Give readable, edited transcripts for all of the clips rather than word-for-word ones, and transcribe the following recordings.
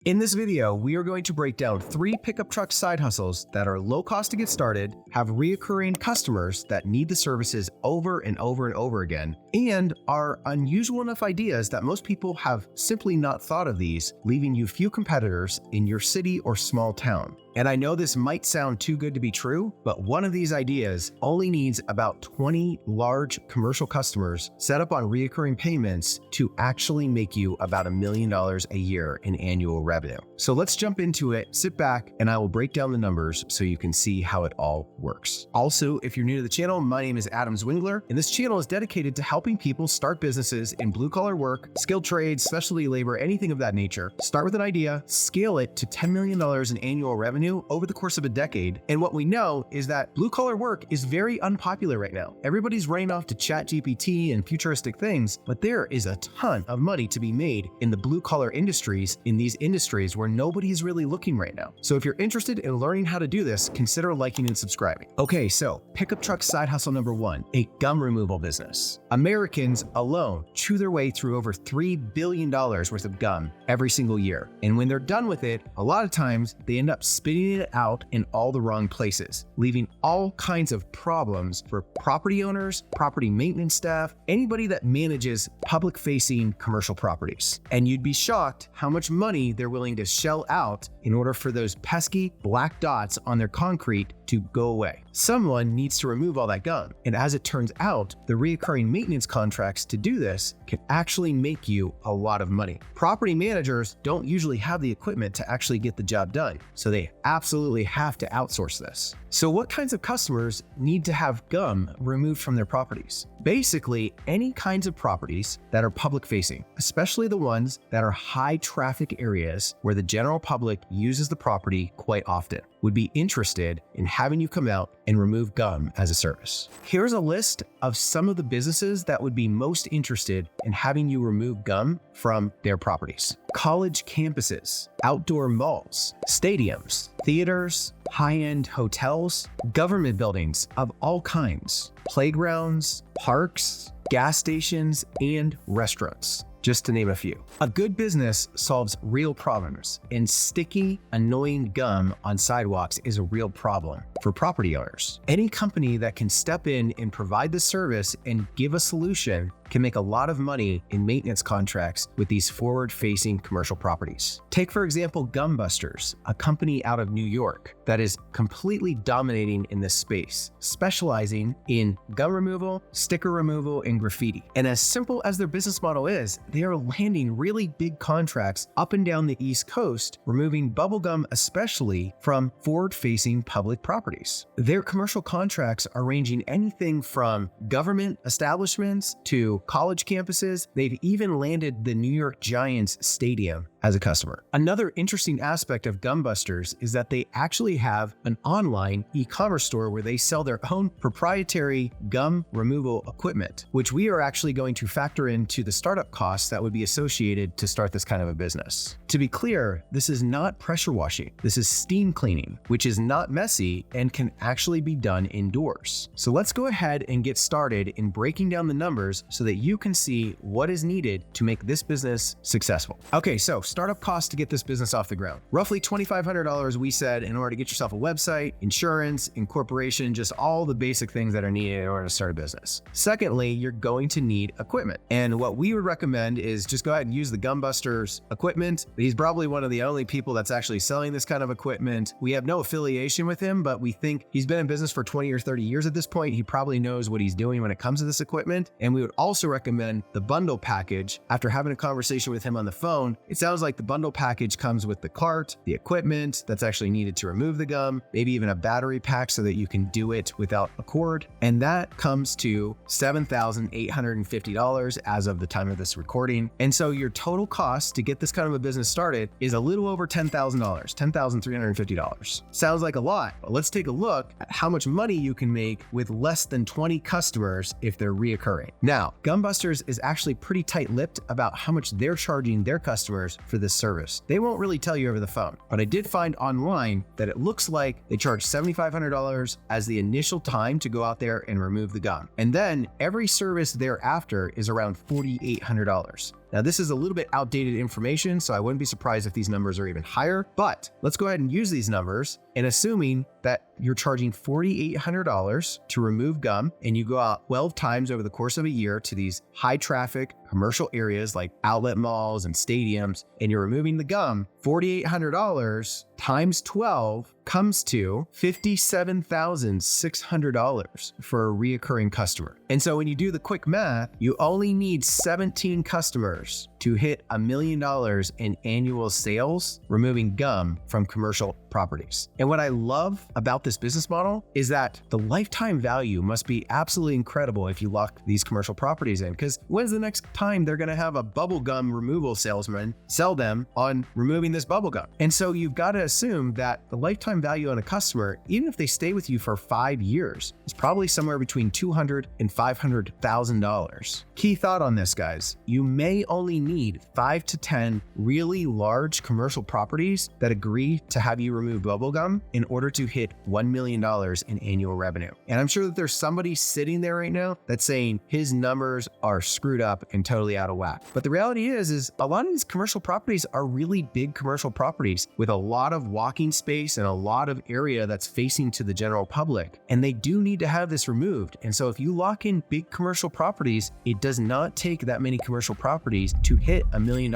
In this video, we are going to break down 3 pickup truck side hustles that are low cost to get started, have reoccurring customers that need the services over and over and over again, and are unusual enough ideas that most people have simply not thought of these, leaving you few competitors in your city or small town. And I know this might sound too good to be true, but one of these ideas only needs about 20 large commercial customers set up on reoccurring payments to actually make you about $1 million a year in annual revenue. So let's jump into it, sit back, and I will break down the numbers so you can see how it all works. Also, if you're new to the channel, my name is Adam Zwingler, and this channel is dedicated to helping people start businesses in blue-collar work, skilled trades, specialty labor, anything of that nature. Start with an idea, scale it to $10 million in annual revenue over the course of a decade. And what we know is that blue-collar work is very unpopular right now. Everybody's running off to ChatGPT and futuristic things, but there is a ton of money to be made in the blue-collar industries, in these industries where nobody is really looking right now. So if you're interested in learning how to do this, consider liking and subscribing. Okay, so pickup truck side hustle number 1, a gum removal business. Americans alone chew their way through over $3 billion worth of gum every single year. And when they're done with it, a lot of times they end up spitting it out in all the wrong places, leaving all kinds of problems for property owners, property maintenance staff, anybody that manages public-facing commercial properties. And you'd be shocked how much money they're willing to shell out in order for those pesky black dots on their concrete to go away. Someone needs to remove all that gum. And as it turns out, the reoccurring maintenance contracts to do this can actually make you a lot of money. Property managers don't usually have the equipment to actually get the job done, so they absolutely have to outsource this. So what kinds of customers need to have gum removed from their properties? Basically, any kinds of properties that are public facing, especially the ones that are high traffic areas where the general public uses the property quite often, would be interested in having you come out and remove gum as a service. Here's a list of some of the businesses that would be most interested in having you remove gum from their properties. College campuses, outdoor malls, stadiums, theaters, high-end hotels, government buildings of all kinds, playgrounds, parks, gas stations, and restaurants, just to name a few. A good business solves real problems, and sticky, annoying gum on sidewalks is a real problem for property owners. Any company that can step in and provide the service and give a solution can make a lot of money in maintenance contracts with these forward-facing commercial properties. Take, for example, Gumbusters, a company out of New York that is completely dominating in this space, specializing in gum removal, sticker removal, and graffiti. And as simple as their business model is, they are landing really big contracts up and down the East Coast, removing bubblegum especially from forward-facing public properties. Their commercial contracts are ranging anything from government establishments to college campuses. They've even landed the New York Giants stadium as a customer. Another interesting aspect of Gumbusters is that they actually have an online e-commerce store where they sell their own proprietary gum removal equipment, which we are actually going to factor into the startup costs that would be associated to start this kind of a business. To be clear, this is not pressure washing. This is steam cleaning, which is not messy and can actually be done indoors. So let's go ahead and get started in breaking down the numbers so that you can see what is needed to make this business successful. Okay, so startup costs to get this business off the ground. Roughly $2,500 we said in order to get yourself a website, insurance, incorporation, just all the basic things that are needed in order to start a business. Secondly, you're going to need equipment. And what we would recommend is just go ahead and use the Gumbusters equipment. He's probably one of the only people that's actually selling this kind of equipment. We have no affiliation with him, but we think he's been in business for 20 or 30 years at this point. He probably knows what he's doing when it comes to this equipment. And we would also recommend the bundle package. After having a conversation with him on the phone, it sounds like the bundle package comes with the cart, the equipment that's actually needed to remove the gum, maybe even a battery pack so that you can do it without a cord. And that comes to $7,850 as of the time of this recording. And so your total cost to get this kind of a business started is a little over $10,000, $10,350. Sounds like a lot, but let's take a look at how much money you can make with less than 20 customers if they're reoccurring. Now, Gumbusters is actually pretty tight-lipped about how much they're charging their customers for this service. They won't really tell you over the phone, but I did find online that it looks like they charge $7,500 as the initial time to go out there and remove the gum. And then every service thereafter is around $4,800. Now, this is a little bit outdated information, so I wouldn't be surprised if these numbers are even higher, but let's go ahead and use these numbers. And assuming that you're charging $4,800 to remove gum and you go out 12 times over the course of a year to these high traffic commercial areas like outlet malls and stadiums, and you're removing the gum, $4,800 times 12 comes to $57,600 for a reoccurring customer. And so when you do the quick math, you only need 17 customers to hit $1 million in annual sales removing gum from commercial properties. And what I love about this business model is that the lifetime value must be absolutely incredible if you lock these commercial properties in, because when's the next time they're going to have a bubble gum removal salesman sell them on removing this bubble gum? And so you've got to assume that the lifetime value on a customer, even if they stay with you for 5 years, is probably somewhere between $200,000 and $500,000. Key thought on this, guys: you may only need 5 to 10 really large commercial properties that agree to have you remove bubblegum in order to hit $1 million in annual revenue. And I'm sure that there's somebody sitting there right now that's saying his numbers are screwed up and totally out of whack. But the reality is a lot of these commercial properties are really big commercial properties with a lot of walking space and a lot of area that's facing to the general public. And they do need to have this removed. And so if you lock in big commercial properties, it does not take that many commercial properties to hit $1 million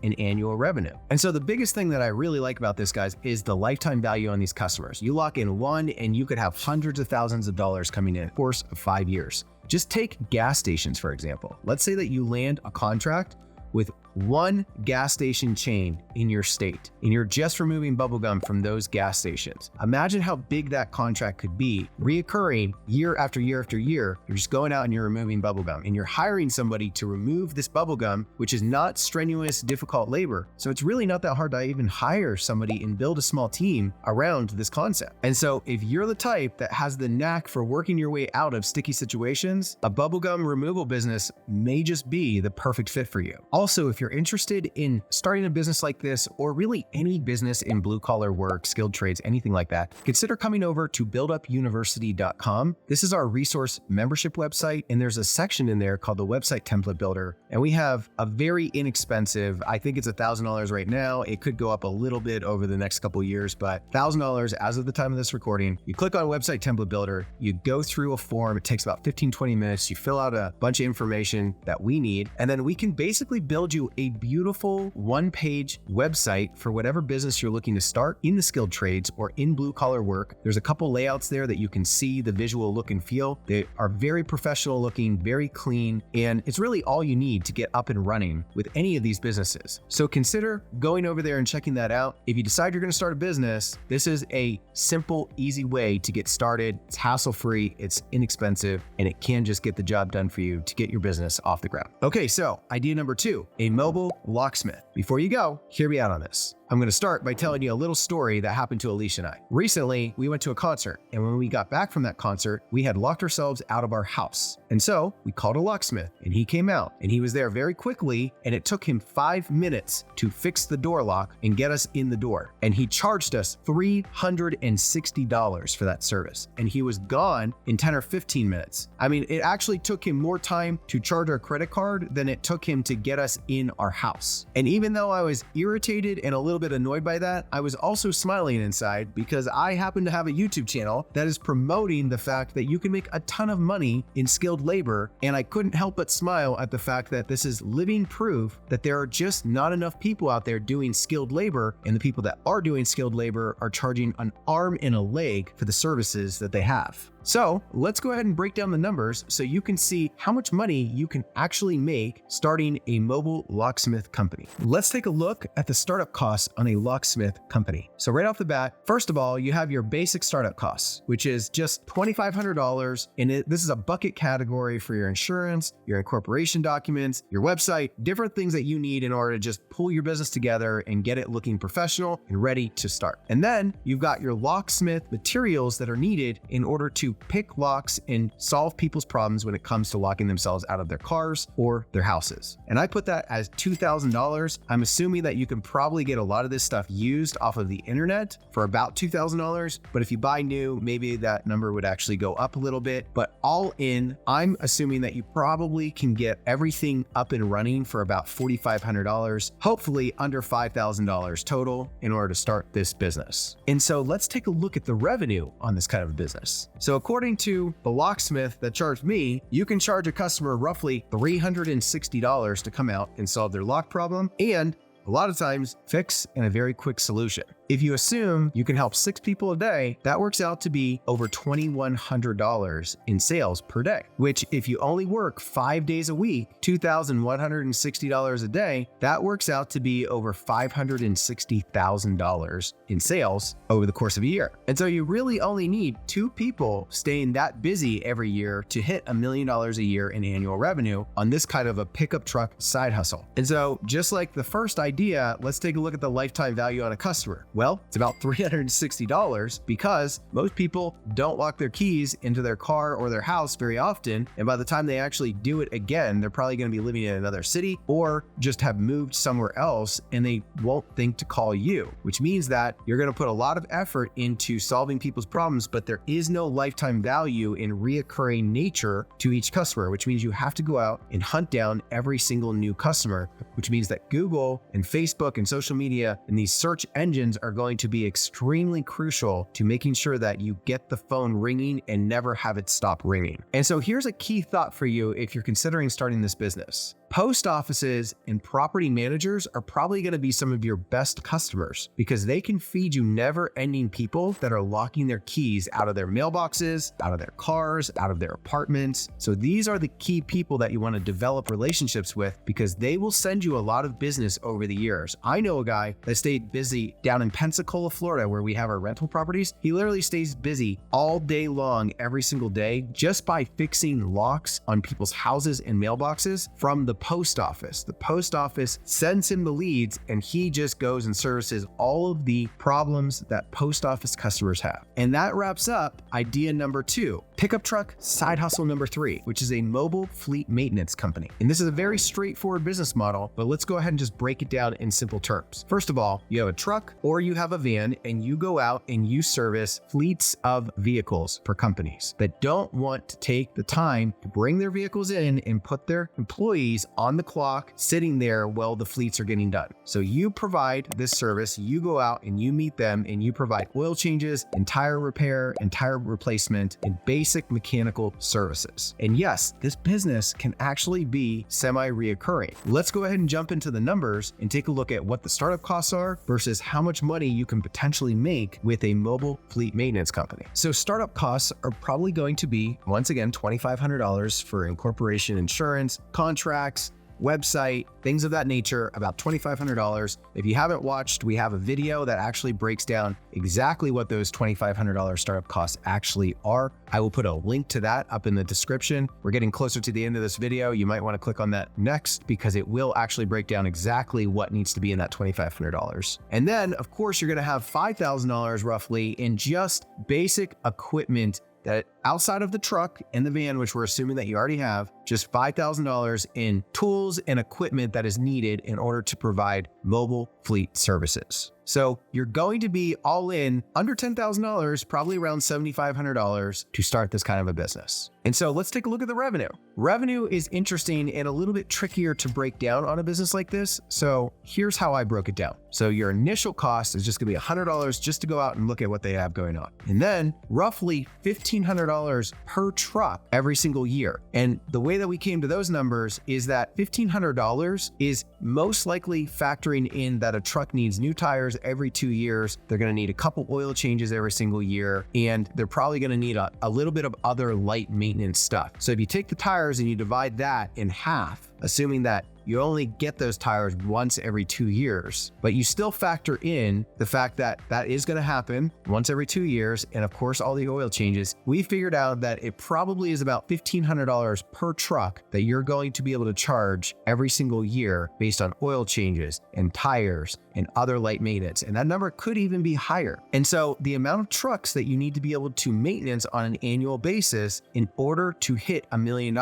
in annual revenue. And so the biggest thing that I really like about this, guys, is the lifetime value on these customers. You lock in one and you could have hundreds of thousands of dollars coming in the course of 5 years. Just take gas stations, for example. Let's say that you land a contract with one gas station chain in your state, and you're just removing bubblegum from those gas stations. Imagine how big that contract could be, reoccurring year after year after year. You're just going out and you're removing bubblegum, and you're hiring somebody to remove this bubblegum, which is not strenuous, difficult labor. So it's really not that hard to even hire somebody and build a small team around this concept. And so if you're the type that has the knack for working your way out of sticky situations, a bubblegum removal business may just be the perfect fit for you. Also, if you're interested in starting a business like this, or really any business in blue collar work, skilled trades, anything like that, consider coming over to buildumuniversity.com. This is our resource membership website, and there's a section in there called the Website Template Builder. And we have a very inexpensive, I think it's $1,000 right now. It could go up a little bit over the next couple of years, but $1,000 as of the time of this recording. You click on Website Template Builder, you go through a form. It takes about 15-20 minutes. You fill out a bunch of information that we need, and then we can basically build you a beautiful one-page website for whatever business you're looking to start in the skilled trades or in blue collar work. There's a couple layouts there that you can see the visual look and feel. They are very professional looking, very clean, and it's really all you need to get up and running with any of these businesses. So consider going over there and checking that out. If you decide you're going to start a business, this is a simple, easy way to get started. It's hassle-free, it's inexpensive, and it can just get the job done for you to get your business off the ground. Okay, so idea number 2, a mobile locksmith. Before you go, hear me out on this. I'm going to start by telling you a little story that happened to Alicia and I. Recently, we went to a concert, and when we got back from that concert, we had locked ourselves out of our house. And so we called a locksmith, and he came out, and he was there very quickly, and it took him 5 minutes to fix the door lock and get us in the door. And he charged us $360 for that service, and he was gone in 10 or 15 minutes. I mean, it actually took him more time to charge our credit card than it took him to get us in our house. And even though I was irritated and a little bit annoyed by that, I was also smiling inside because I happen to have a YouTube channel that is promoting the fact that you can make a ton of money in skilled labor, and I couldn't help but smile at the fact that this is living proof that there are just not enough people out there doing skilled labor, and the people that are doing skilled labor are charging an arm and a leg for the services that they have. So let's go ahead and break down the numbers so you can see how much money you can actually make starting a mobile locksmith company. Let's take a look at the startup costs on a locksmith company. So right off the bat, first of all, you have your basic startup costs, which is just $2,500. And this is a bucket category for your insurance, your incorporation documents, your website, different things that you need in order to just pull your business together and get it looking professional and ready to start. And then you've got your locksmith materials that are needed in order to pick locks and solve people's problems when it comes to locking themselves out of their cars or their houses. And I put that as $2,000. I'm assuming that you can probably get a lot of this stuff used off of the internet for about $2,000. But if you buy new, maybe that number would actually go up a little bit. But all in, I'm assuming that you probably can get everything up and running for about $4,500, hopefully under $5,000 total in order to start this business. And so let's take a look at the revenue on this kind of a business. So according to the locksmith that charged me, you can charge a customer roughly $360 to come out and solve their lock problem, and a lot of times fix in a very quick solution. If you assume you can help 6 people a day, that works out to be over $2,100 in sales per day, which if you only work 5 days a week, $2,160 a day, that works out to be over $560,000 in sales over the course of a year. And so you really only need 2 people staying that busy every year to hit $1 million a year in annual revenue on this kind of a pickup truck side hustle. And so just like the first idea, let's take a look at the lifetime value on a customer. Well, it's about $360 because most people don't lock their keys into their car or their house very often. And by the time they actually do it again, they're probably going to be living in another city or just have moved somewhere else, and they won't think to call you, which means that you're going to put a lot of effort into solving people's problems, but there is no lifetime value in reoccurring nature to each customer, which means you have to go out and hunt down every single new customer, which means that Google and Facebook and social media and these search engines are going to be extremely crucial to making sure that you get the phone ringing and never have it stop ringing. And so here's a key thought for you if you're considering starting this business. Post offices and property managers are probably going to be some of your best customers because they can feed you never-ending people that are locking their keys out of their mailboxes, out of their cars, out of their apartments. So these are the key people that you want to develop relationships with because they will send you a lot of business over the years. I know a guy that stayed busy down in Pensacola, Florida, where we have our rental properties. He literally stays busy all day long, every single day, just by fixing locks on people's houses and mailboxes from the post office. The post office sends him the leads and he just goes and services all of the problems that post office customers have. And that wraps up idea number 2, pickup truck side hustle number 3, which is a mobile fleet maintenance company. And this is a very straightforward business model, but let's go ahead and just break it down in simple terms. First of all, you have a truck or you have a van and you go out and you service fleets of vehicles for companies that don't want to take the time to bring their vehicles in and put their employees on the clock sitting there while the fleets are getting done. So you provide this service, you go out and you meet them and you provide oil changes and tire repair and tire replacement and basic mechanical services. And yes, this business can actually be semi-reoccurring. Let's go ahead and jump into the numbers and take a look at what the startup costs are versus how much money you can potentially make with a mobile fleet maintenance company. So startup costs are probably going to be, once again, $2,500 for incorporation insurance, contracts, website, things of that nature, about $2,500. If you haven't watched, we have a video that actually breaks down exactly what those $2,500 startup costs actually are. I will put a link to that up in the description. We're getting closer to the end of this video. You might want to click on that next because it will actually break down exactly what needs to be in that $2,500. And then, of course, you're going to have $5,000 roughly in just basic equipment that outside of the truck and the van, which we're assuming that you already have, just $5,000 in tools and equipment that is needed in order to provide mobile fleet services. So you're going to be all in under $10,000, probably around $7,500 to start this kind of a business. And so let's take a look at the revenue. Revenue is interesting and a little bit trickier to break down on a business like this. So here's how I broke it down. So your initial cost is just gonna be $100 just to go out and look at what they have going on. And then roughly $1,500 per truck every single year. And the way that we came to those numbers is that $1,500 is most likely factoring in that a truck needs new tires every 2 years. They're going to need a couple oil changes every single year, and they're probably going to need a little bit of other light maintenance stuff. So if you take the tires and you divide that in half, assuming that you only get those tires once every 2 years, but you still factor in the fact that that is going to happen once every 2 years. And of course, all the oil changes, we figured out that it probably is about $1,500 per truck that you're going to be able to charge every single year based on oil changes and tires and other light maintenance. And that number could even be higher. And so the amount of trucks that you need to be able to maintenance on an annual basis in order to hit $1 million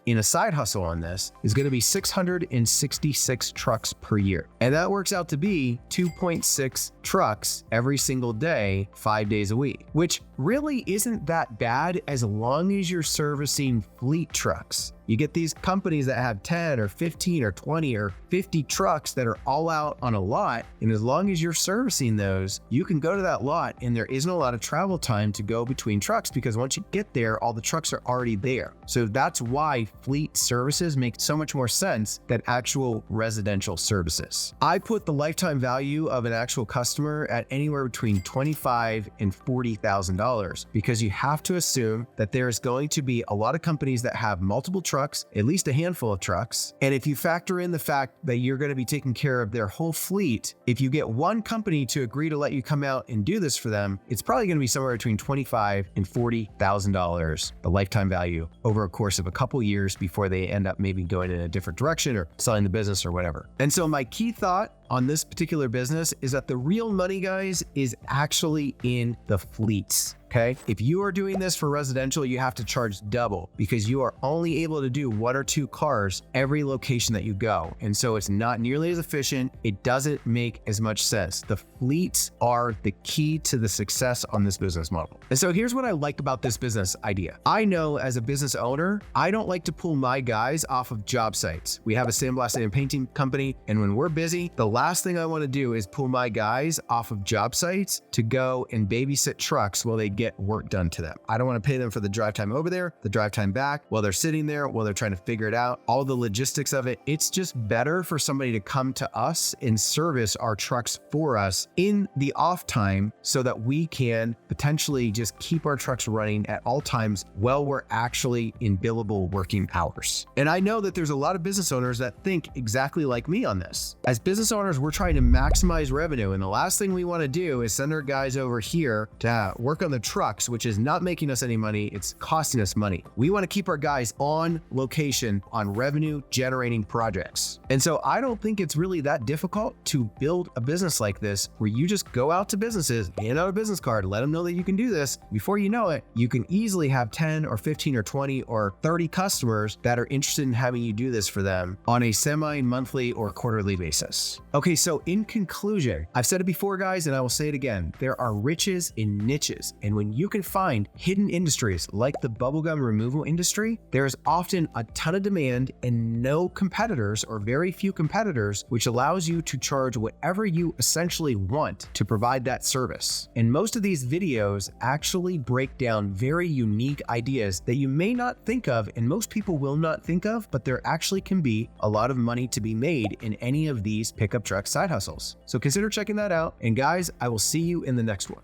in a side hustle on this is going to be 666 trucks per year. And that works out to be 2.6 trucks every single day, 5 days a week, which really isn't that bad as long as you're servicing fleet trucks. You get these companies that have 10 or 15 or 20 or 50 trucks that are all out on a lot. And as long as you're servicing those, you can go to that lot and there isn't a lot of travel time to go between trucks because once you get there, all the trucks are already there. So that's why fleet services make so much more sense than actual residential services. I put the lifetime value of an actual customer at anywhere between $25,000 and $40,000 because you have to assume that there's going to be a lot of companies that have multiple trucks, at least a handful of trucks. And if you factor in the fact that you're going to be taking care of their whole fleet, if you get one company to agree to let you come out and do this for them, it's probably going to be somewhere between $25,000 and $40,000, the lifetime value over a course of a couple years before they end up maybe going in a different direction or selling the business or whatever. And so my key thought on this particular business is that the real money, guys, is actually in the fleets. Okay. If you are doing this for residential, you have to charge double because you are only able to do 1 or 2 cars every location that you go. And so it's not nearly as efficient. It doesn't make as much sense. The fleets are the key to the success on this business model. And so here's what I like about this business idea. I know as a business owner, I don't like to pull my guys off of job sites. We have a sandblasting and painting company. And when we're busy, the last thing I want to do is pull my guys off of job sites to go and babysit trucks while they get work done to them. I don't want to pay them for the drive time over there, the drive time back, while they're sitting there, while they're trying to figure it out, all the logistics of it. It's just better for somebody to come to us and service our trucks for us in the off time so that we can potentially just keep our trucks running at all times while we're actually in billable working hours. And I know that there's a lot of business owners that think exactly like me on this. As business owners, we're trying to maximize revenue. And the last thing we want to do is send our guys over here to work on the trucks, which is not making us any money. It's costing us money. We want to keep our guys on location on revenue generating projects. And so I don't think it's really that difficult to build a business like this where you just go out to businesses, hand out a business card, let them know that you can do this. Before you know it, you can easily have 10 or 15 or 20 or 30 customers that are interested in having you do this for them on a semi-monthly or quarterly basis. Okay, so in conclusion, I've said it before, guys, and I will say it again. There are riches in niches. And when you can find hidden industries like the bubblegum removal industry, there's often a ton of demand and no competitors or very few competitors, which allows you to charge whatever you essentially want to provide that service. And most of these videos actually break down very unique ideas that you may not think of and most people will not think of, but there actually can be a lot of money to be made in any of these pickup truck side hustles. So consider checking that out. And guys, I will see you in the next one.